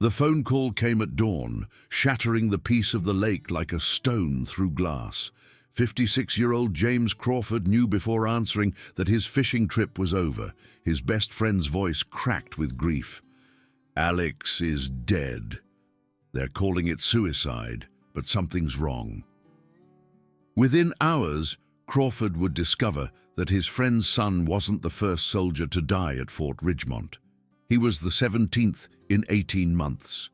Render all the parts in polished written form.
The phone call came at dawn, shattering the peace of the lake like a stone through glass. 56-year-old James Crawford knew before answering that his fishing trip was over. His best friend's voice cracked with grief. "Alex is dead. They're calling it suicide, but something's wrong." Within hours, Crawford would discover that his friend's son wasn't the first soldier to die at Fort Ridgemont. He was the 17th in 18 months.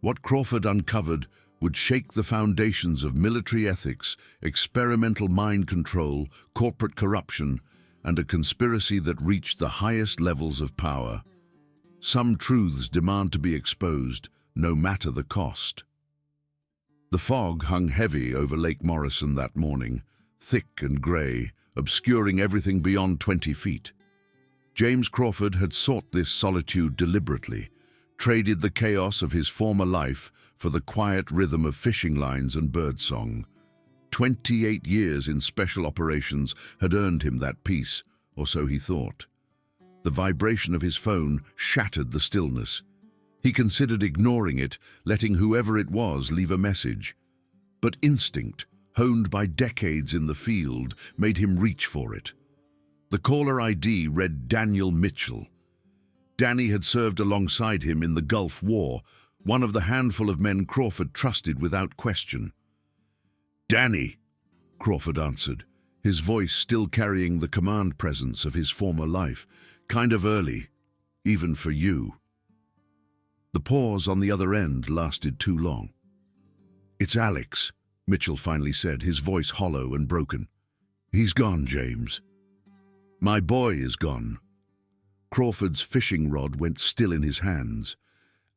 What Crawford uncovered would shake the foundations of military ethics, experimental mind control, corporate corruption, and a conspiracy that reached the highest levels of power. Some truths demand to be exposed, no matter the cost. The fog hung heavy over Lake Morrison that morning, thick and grey, obscuring everything beyond 20 feet. James Crawford had sought this solitude deliberately, traded the chaos of his former life for the quiet rhythm of fishing lines and birdsong. 28 years in special operations had earned him that peace, or so he thought. The vibration of his phone shattered the stillness. He considered ignoring it, letting whoever it was leave a message. But instinct, honed by decades in the field, made him reach for it. The caller ID read Daniel Mitchell. Danny had served alongside him in the Gulf War, one of the handful of men Crawford trusted without question. "Danny," Crawford answered, his voice still carrying the command presence of his former life. "Kind of early, even for you." The pause on the other end lasted too long. "It's Alex," Mitchell finally said, his voice hollow and broken. "He's gone, James. My boy is gone." Crawford's fishing rod went still in his hands.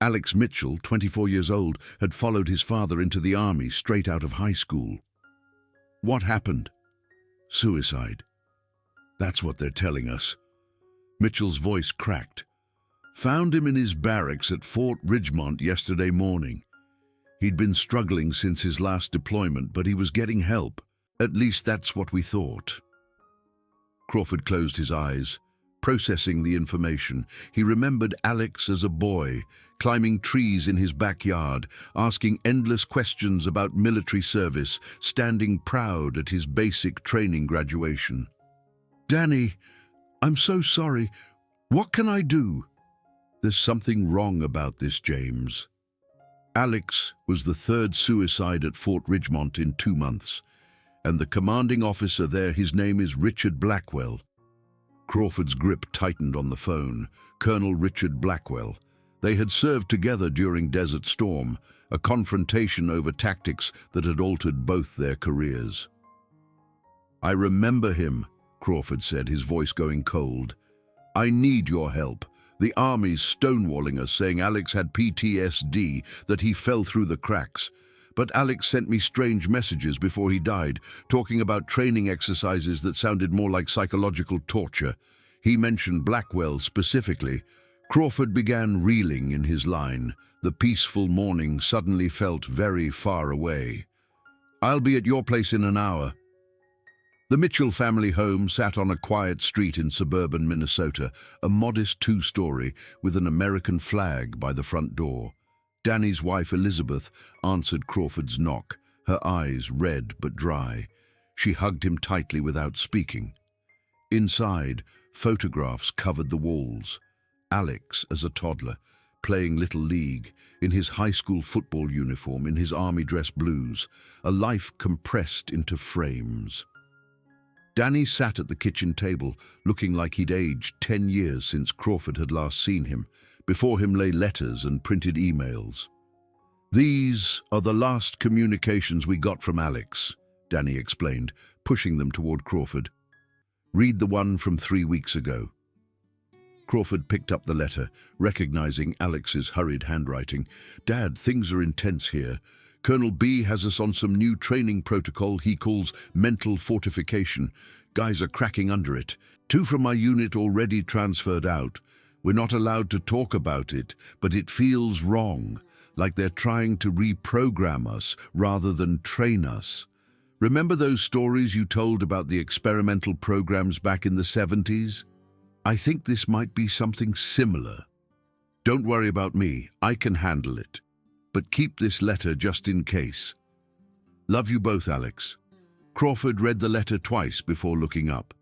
Alex Mitchell, 24 years old, had followed his father into the army straight out of high school. "What happened?" "Suicide. That's what they're telling us." Mitchell's voice cracked. "Found him in his barracks at Fort Ridgemont yesterday morning. He'd been struggling since his last deployment, but he was getting help. At least that's what we thought." Crawford closed his eyes, processing the information. He remembered Alex as a boy, climbing trees in his backyard, asking endless questions about military service, standing proud at his basic training graduation. "Danny, I'm so sorry. What can I do?" "There's something wrong about this, James." Alex was the third suicide at Fort Ridgemont in 2 months, and the commanding officer there, his name is Richard Blackwell. Crawford's grip tightened on the phone. Colonel Richard Blackwell. They had served together during Desert Storm, a confrontation over tactics that had altered both their careers. "I remember him," Crawford said, his voice going cold. "I need your help. The Army's stonewalling us, saying Alex had PTSD, that he fell through the cracks. But Alex sent me strange messages before he died, talking about training exercises that sounded more like psychological torture. He mentioned Blackwell specifically." Crawford began reeling in his line. The peaceful morning suddenly felt very far away. "I'll be at your place in an hour." The Mitchell family home sat on a quiet street in suburban Minnesota, a modest 2-story with an American flag by the front door. Danny's wife, Elizabeth, answered Crawford's knock, her eyes red but dry. She hugged him tightly without speaking. Inside, photographs covered the walls. Alex as a toddler, playing Little League, in his high school football uniform, in his army dress blues, a life compressed into frames. Danny sat at the kitchen table, looking like he'd aged 10 years since Crawford had last seen him. Before him lay letters and printed emails. "These are the last communications we got from Alex," Danny explained, pushing them toward Crawford. "Read the one from 3 weeks ago." Crawford picked up the letter, recognizing Alex's hurried handwriting. "Dad, things are intense here. Colonel B has us on some new training protocol he calls mental fortification. Guys are cracking under it. 2 from my unit already transferred out. We're not allowed to talk about it, but it feels wrong, like they're trying to reprogram us rather than train us. Remember those stories you told about the experimental programs back in the 70s? I think this might be something similar." Don't worry about me, I can handle it. But keep this letter just in case. Love you both, Alex. Crawford read the letter twice before looking up.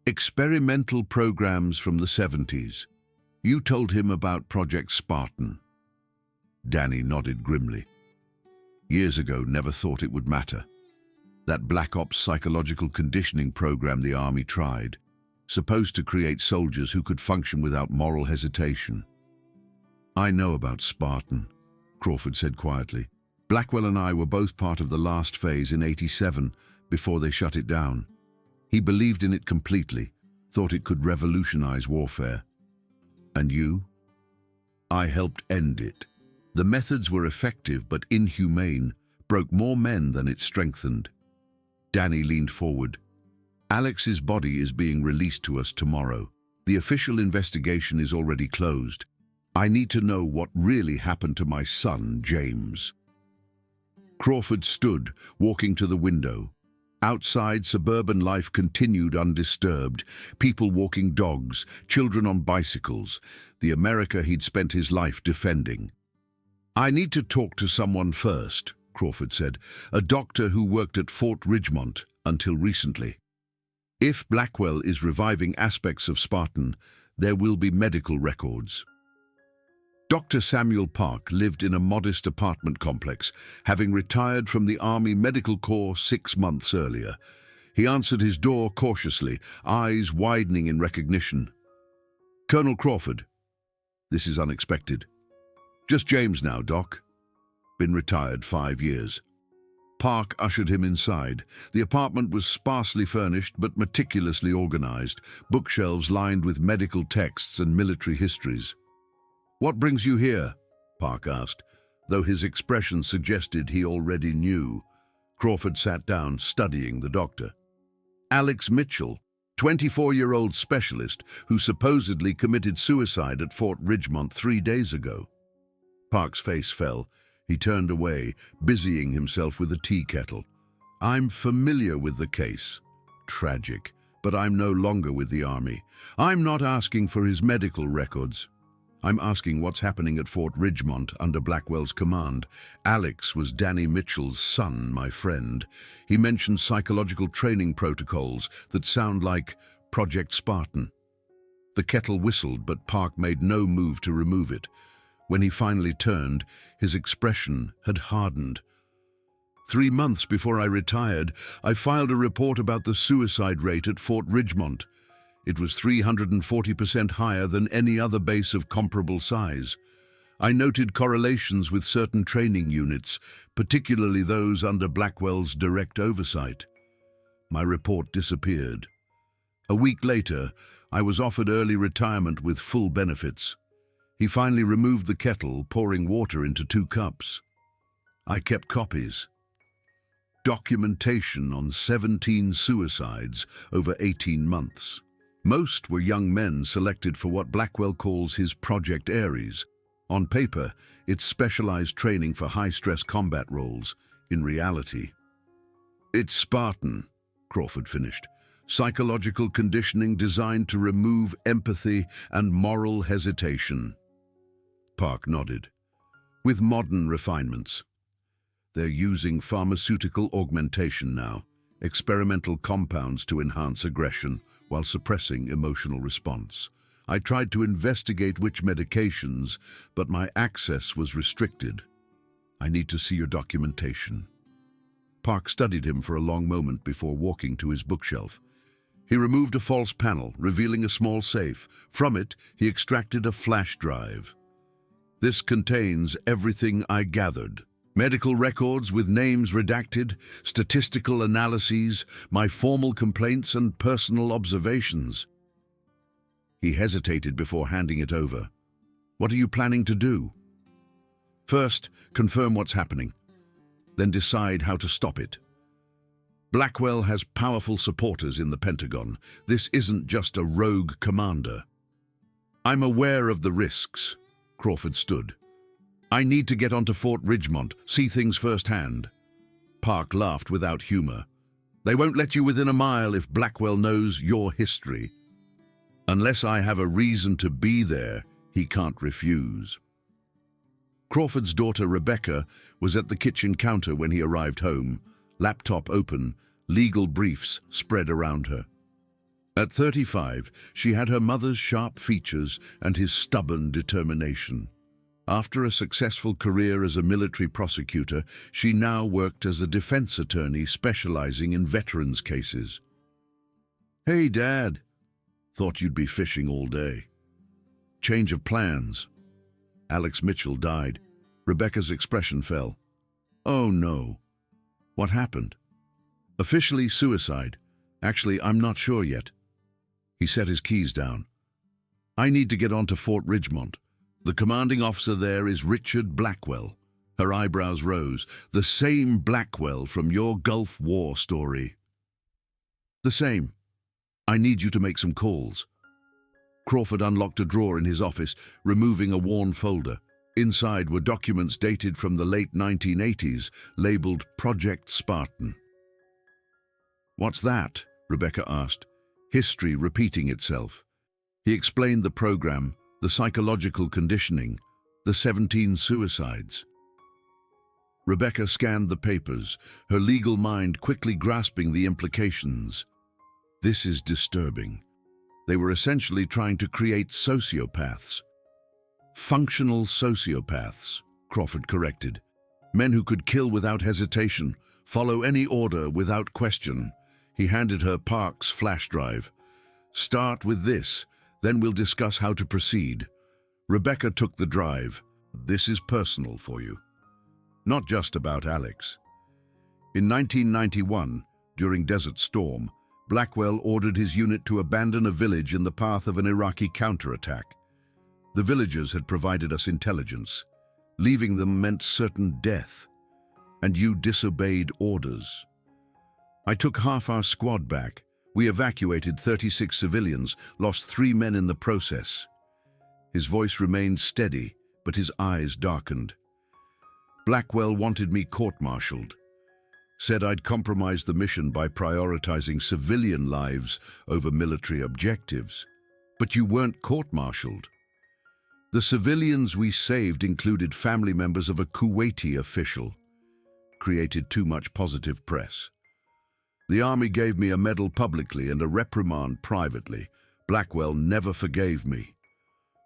Experimental programs from the 70s. You told him about Project Spartan. Danny nodded grimly. Years ago, never thought it would matter. That Black Ops psychological conditioning program the Army tried, supposed to create soldiers who could function without moral hesitation. I know about Spartan, Crawford said quietly. Blackwell and I were both part of the last phase in '87 before they shut it down. He believed in it completely, thought it could revolutionize warfare. And you? I helped end it. The methods were effective but inhumane, broke more men than it strengthened. Danny leaned forward. Alex's body is being released to us tomorrow. The official investigation is already closed. I need to know what really happened to my son, James. Crawford stood, walking to the window. Outside, suburban life continued undisturbed. People walking dogs, children on bicycles. The America he'd spent his life defending. I need to talk to someone first, Crawford said. A doctor who worked at Fort Ridgemont until recently. If Blackwell is reviving aspects of Spartan, there will be medical records. Dr. Samuel Park lived in a modest apartment complex, having retired from the Army Medical Corps 6 months earlier. He answered his door cautiously, eyes widening in recognition. Colonel Crawford. This is unexpected. Just James now, Doc. Been retired 5 years. Park ushered him inside. The apartment was sparsely furnished but meticulously organized, bookshelves lined with medical texts and military histories. What brings you here? Park asked, though his expression suggested he already knew. Crawford sat down, studying the doctor. Alex Mitchell, 24-year-old specialist who supposedly committed suicide at Fort Ridgemont 3 days ago. Park's face fell. He turned away, busying himself with a tea kettle. I'm familiar with the case. Tragic, but I'm no longer with the Army. I'm not asking for his medical records. I'm asking what's happening at Fort Ridgemont under Blackwell's command. Alex was Danny Mitchell's son, my friend. He mentioned psychological training protocols that sound like Project Spartan. The kettle whistled, but Park made no move to remove it. When he finally turned, his expression had hardened. 3 months before I retired, I filed a report about the suicide rate at Fort Ridgemont. It was 340% higher than any other base of comparable size. I noted correlations with certain training units, particularly those under Blackwell's direct oversight. My report disappeared. A week later, I was offered early retirement with full benefits. He finally removed the kettle, pouring water into 2 cups. I kept copies. Documentation on 17 suicides over 18 months. Most were young men selected for what Blackwell calls his Project Ares. On paper, it's specialized training for high-stress combat roles. In reality, it's Spartan, Crawford finished. Psychological conditioning designed to remove empathy and moral hesitation. Park nodded. With modern refinements. They're using pharmaceutical augmentation now, experimental compounds to enhance aggression while suppressing emotional response. I tried to investigate which medications, but my access was restricted. I need to see your documentation. Park studied him for a long moment before walking to his bookshelf. He removed a false panel, revealing a small safe. From it, he extracted a flash drive. This contains everything I gathered. Medical records with names redacted, statistical analyses, my formal complaints and personal observations. He hesitated before handing it over. What are you planning to do? First, confirm what's happening. Then decide how to stop it. Blackwell has powerful supporters in the Pentagon. This isn't just a rogue commander. I'm aware of the risks. Crawford stood. I need to get onto Fort Ridgemont, see things firsthand. Park laughed without humor. They won't let you within a mile if Blackwell knows your history. Unless I have a reason to be there, he can't refuse. Crawford's daughter Rebecca was at the kitchen counter when he arrived home, laptop open, legal briefs spread around her. At 35, she had her mother's sharp features and his stubborn determination. After a successful career as a military prosecutor, she now worked as a defense attorney specializing in veterans cases. "Hey, Dad. Thought you'd be fishing all day. Change of plans." Alex Mitchell died. Rebecca's expression fell. "Oh, no. What happened?" "Officially suicide. Actually, I'm not sure yet." He set his keys down. "I need to get on to Fort Ridgemont. The commanding officer there is Richard Blackwell." Her eyebrows rose. "The same Blackwell from your Gulf War story." "The same. I need you to make some calls." Crawford unlocked a drawer in his office, removing a worn folder. Inside were documents dated from the late 1980s, labeled Project Spartan. "What's that?" Rebecca asked. History repeating itself. He explained the program, the psychological conditioning, the 17 suicides. Rebecca scanned the papers, her legal mind quickly grasping the implications. This is disturbing. They were essentially trying to create sociopaths. Functional sociopaths, Crawford corrected. Men who could kill without hesitation, follow any order without question. He handed her Park's flash drive. "Start with this, then we'll discuss how to proceed." Rebecca took the drive. "This is personal for you. Not just about Alex." In 1991, during Desert Storm, Blackwell ordered his unit to abandon a village in the path of an Iraqi counterattack. The villagers had provided us intelligence. Leaving them meant certain death. And you disobeyed orders. I took half our squad back. We evacuated 36 civilians, lost 3 men in the process. His voice remained steady, but his eyes darkened. Blackwell wanted me court-martialed. Said I'd compromised the mission by prioritizing civilian lives over military objectives. But you weren't court-martialed. The civilians we saved included family members of a Kuwaiti official. Created too much positive press. The army gave me a medal publicly and a reprimand privately. Blackwell never forgave me.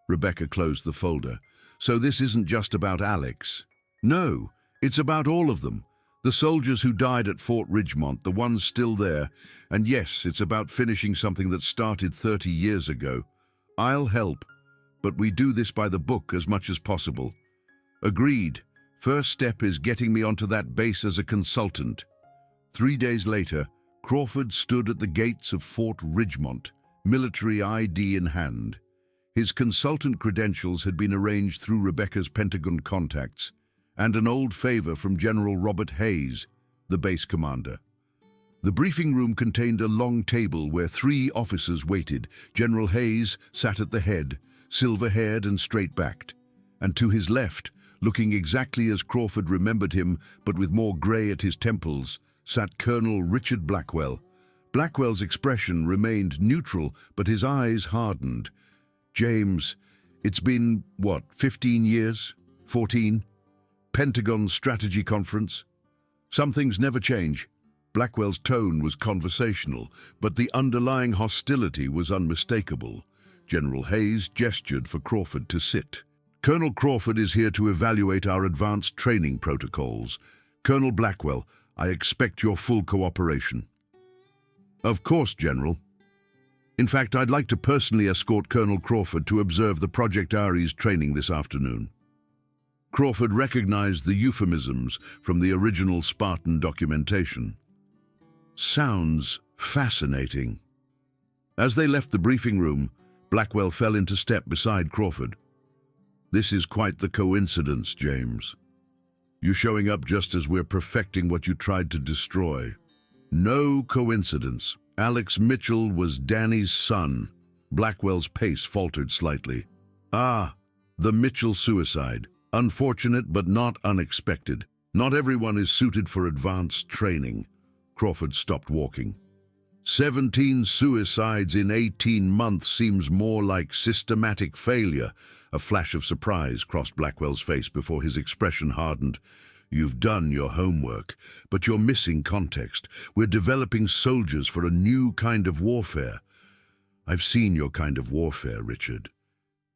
Rebecca closed the folder. "So this isn't just about Alex." "No, it's about all of them. The soldiers who died at Fort Ridgemont, the ones still there. And yes, it's about finishing something that started 30 years ago. I'll help, but we do this by the book as much as possible." "Agreed. First step is getting me onto that base as a consultant." 3 days later, Crawford stood at the gates of Fort Ridgemont, military ID in hand. His consultant credentials had been arranged through Rebecca's Pentagon contacts, and an old favor from General Robert Hayes, the base commander. The briefing room contained a long table where 3 officers waited. General Hayes sat at the head, silver-haired and straight-backed, and to his left, looking exactly as Crawford remembered him, but with more gray at his temples, sat Colonel Richard Blackwell. Blackwell's expression remained neutral, but his eyes hardened. "James, it's been, 15 years? 14? Pentagon Strategy Conference? Some things never change." Blackwell's tone was conversational, but the underlying hostility was unmistakable. General Hayes gestured for Crawford to sit. "Colonel Crawford is here to evaluate our advanced training protocols. Colonel Blackwell, I expect your full cooperation." "Of course, General. In fact, I'd like to personally escort Colonel Crawford to observe the Project Ares training this afternoon." Crawford recognized the euphemisms from the original Spartan documentation. Sounds fascinating. As they left the briefing room, Blackwell fell into step beside Crawford. "This is quite the coincidence, James. You showing up just as we're perfecting what you tried to destroy." "No coincidence. Alex Mitchell was Danny's son." Blackwell's pace faltered slightly. "Ah, the Mitchell suicide. Unfortunate but not unexpected. Not everyone is suited for advanced training." Crawford stopped walking. 17 suicides in 18 months seems more like systematic failure. A flash of surprise crossed Blackwell's face before his expression hardened. You've done your homework, but you're missing context. We're developing soldiers for a new kind of warfare. I've seen your kind of warfare, Richard.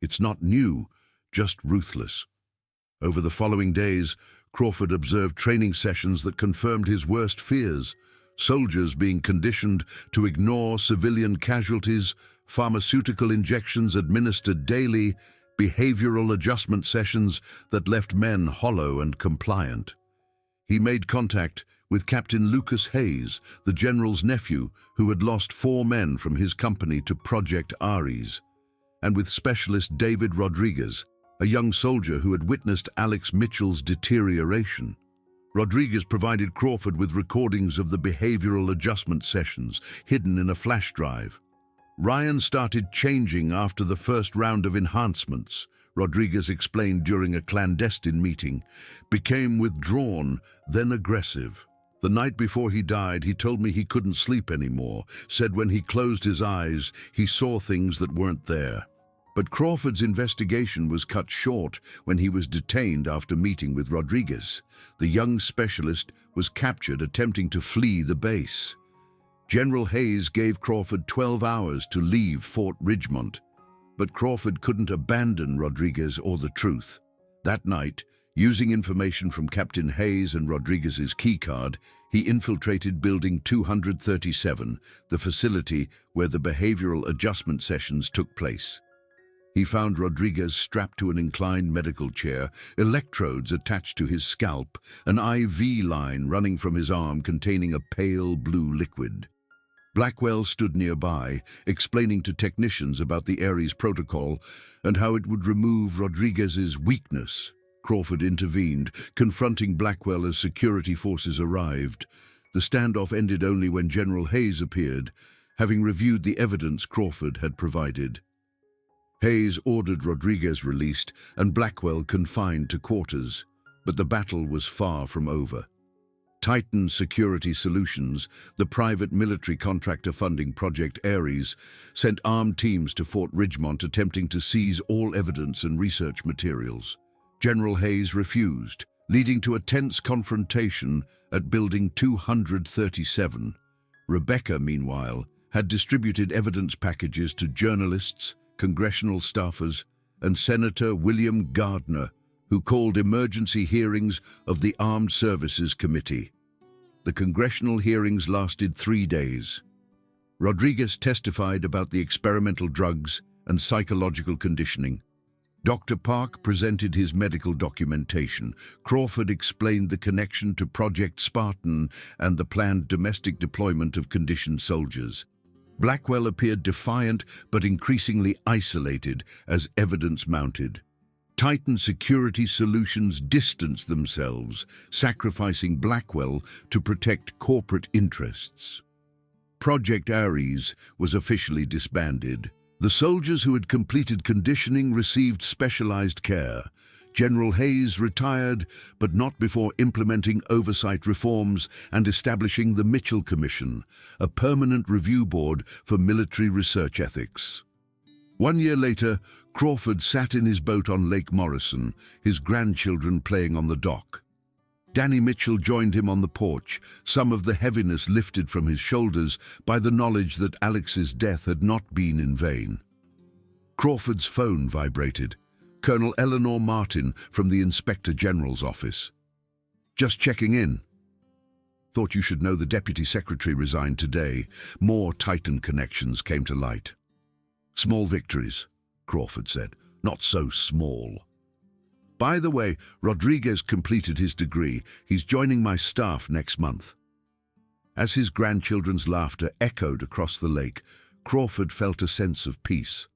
It's not new, just ruthless. Over the following days, Crawford observed training sessions that confirmed his worst fears. Soldiers being conditioned to ignore civilian casualties, pharmaceutical injections administered daily, behavioral adjustment sessions that left men hollow and compliant. He made contact with Captain Lucas Hayes, the general's nephew who had lost 4 men from his company to Project Ares, and with specialist David Rodriguez, a young soldier who had witnessed Alex Mitchell's deterioration. Rodriguez provided Crawford with recordings of the behavioral adjustment sessions hidden in a flash drive. Ryan started changing after the first round of enhancements, Rodriguez explained during a clandestine meeting, became withdrawn, then aggressive. The night before he died, he told me he couldn't sleep anymore, said when he closed his eyes, he saw things that weren't there. But Crawford's investigation was cut short when he was detained after meeting with Rodriguez. The young specialist was captured attempting to flee the base. General Hayes gave Crawford 12 hours to leave Fort Ridgemont, but Crawford couldn't abandon Rodriguez or the truth. That night, using information from Captain Hayes and Rodriguez's keycard, he infiltrated Building 237, the facility where the behavioral adjustment sessions took place. He found Rodriguez strapped to an inclined medical chair, electrodes attached to his scalp, an IV line running from his arm containing a pale blue liquid. Blackwell stood nearby, explaining to technicians about the Ares protocol and how it would remove Rodriguez's weakness. Crawford intervened, confronting Blackwell as security forces arrived. The standoff ended only when General Hayes appeared, having reviewed the evidence Crawford had provided. Hayes ordered Rodriguez released and Blackwell confined to quarters, but the battle was far from over. Titan Security Solutions, the private military contractor funding Project Ares, sent armed teams to Fort Ridgemont attempting to seize all evidence and research materials. General Hayes refused, leading to a tense confrontation at Building 237. Rebecca, meanwhile, had distributed evidence packages to journalists, congressional staffers, and Senator William Gardner, who called emergency hearings of the Armed Services Committee. The congressional hearings lasted 3 days. Rodriguez testified about the experimental drugs and psychological conditioning. Dr. Park presented his medical documentation. Crawford explained the connection to Project Spartan and the planned domestic deployment of conditioned soldiers. Blackwell appeared defiant but increasingly isolated as evidence mounted. Titan Security Solutions distanced themselves, sacrificing Blackwell to protect corporate interests. Project Ares was officially disbanded. The soldiers who had completed conditioning received specialized care. General Hayes retired, but not before implementing oversight reforms and establishing the Mitchell Commission, a permanent review board for military research ethics. 1 year later, Crawford sat in his boat on Lake Morrison, his grandchildren playing on the dock. Danny Mitchell joined him on the porch, some of the heaviness lifted from his shoulders by the knowledge that Alex's death had not been in vain. Crawford's phone vibrated. Colonel Eleanor Martin from the Inspector General's office. "Just checking in. Thought you should know the Deputy Secretary resigned today. More Titan connections came to light." "Small victories," Crawford said. "Not so small. By the way, Rodriguez completed his degree. He's joining my staff next month." As his grandchildren's laughter echoed across the lake, Crawford felt a sense of peace.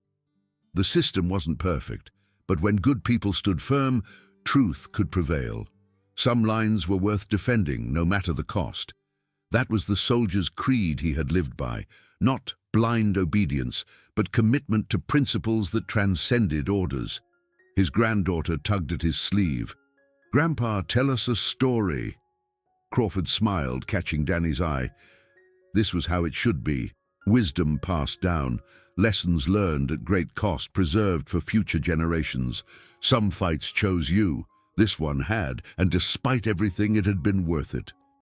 The system wasn't perfect, but when good people stood firm, truth could prevail. Some lines were worth defending, no matter the cost. That was the soldier's creed he had lived by, not blind obedience, but commitment to principles that transcended orders. His granddaughter tugged at his sleeve. "Grandpa, tell us a story." Crawford smiled, catching Danny's eye. This was how it should be. Wisdom passed down, lessons learned at great cost, preserved for future generations. Some fights chose you. This one had, and despite everything, it had been worth it.